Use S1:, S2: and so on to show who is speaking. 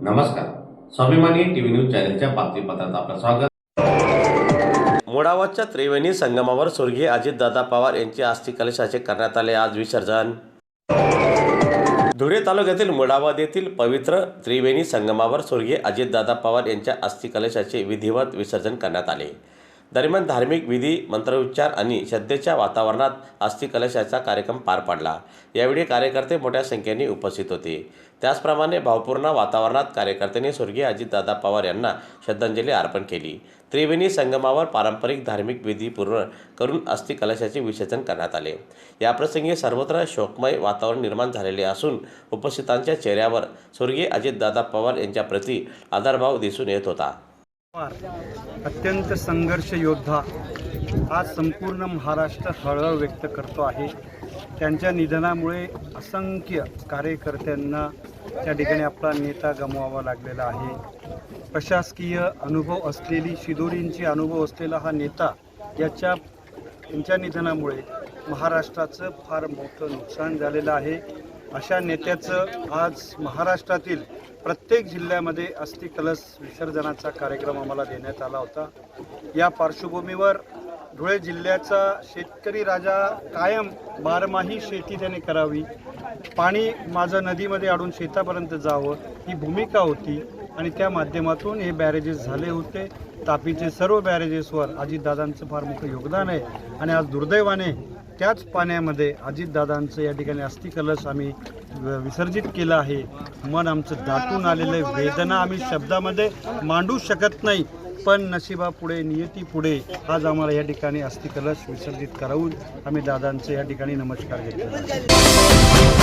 S1: नमस्कार. स्वाभिमानी TV news चॅनलच्या बातमीपत्रात आपलं स्वागत.
S2: मुळावतच्या त्रिवेणी संगमावर स्वर्गीय अजितदादा पवार यांचे अस्थि कलशाचे करण्यात आले आज विसर्जन. धुळे तालुक्यातील मुळावत येथील पवित्र त्रिवेणी संगमावर स्वर्गीय अजितदादा पवार यांच्या अस्थि कलशाचे विधिवत विसर्जन करण्यात आले. दरम्यान धार्मिक विधी, मंत्रोच्चार आणि श्रद्धेच्या वातावरणात अस्थि कलशाचा कार्यक्रम पार पडला. यावेळी कार्यकर्ते मोठ्या संख्येने उपस्थित होते. त्याचप्रमाणे भावपूर्ण वातावरणात कार्यकर्त्यांनी स्वर्गीय अजितदादा पवार यांना श्रद्धांजली अर्पण केली. त्रिवेणी संगमावर पारंपरिक धार्मिक विधी पूर्ण करून अस्थि कलशाचे विसर्जन करण्यात आले. याप्रसंगी सर्वत्र शोकमय वातावरण निर्माण झालेले असून उपस्थितांच्या चेहऱ्यावर स्वर्गीय अजितदादा पवार यांच्या प्रति आदरभाव दिसून येत होता.
S3: अत्यंत संघर्ष योद्धा आज संपूर्ण महाराष्ट्र हळहळ व्यक्त करतो आहे. त्यांच्या निधनामुळे असंख्य कार्यकर्त्यांना त्या ठिकाणी आपला नेता गमवावा लागलेला आहे. प्रशासकीय अनुभव असलेली, शिदोरींची अनुभव असलेला हा नेता यांच्या निधनामुळे महाराष्ट्राचं फार मोठं नुकसान झालेलं आहे. अशा नेत्याचं आज महाराष्ट्रातील प्रत्येक जिल्ह्यामध्ये अस्थि कलश विसर्जनाचा कार्यक्रम आम्हाला देण्यात आला होता. या पार्श्वभूमीवर धुळे जिल्ह्याचा शेतकरी राजा कायम बारमाही शेती त्याने करावी, पाणी माझं नदीमध्ये अडून शेतापर्यंत जावं ही भूमिका होती आणि त्या माध्यमातून हे बॅरेजेस झाले होते. तापीचे सर्व बॅरेजेसवर अजितदादांचं फार मोठं योगदान आहे आणि आज दुर्दैवाने त्याच पाण्यामध्ये अजितदादांचं या ठिकाणी अस्थि कलश आम्ही विसर्जित केलं आहे. मन आमचं दाटून आलेलं आहे. वेदना आम्ही शब्दामध्ये मांडू शकत नाही, पण नशिबापुढे, नियतीपुढे आज आम्हाला या ठिकाणी अस्थि कलश विसर्जित करावून आम्ही दादांचं या ठिकाणी नमस्कार घेतला.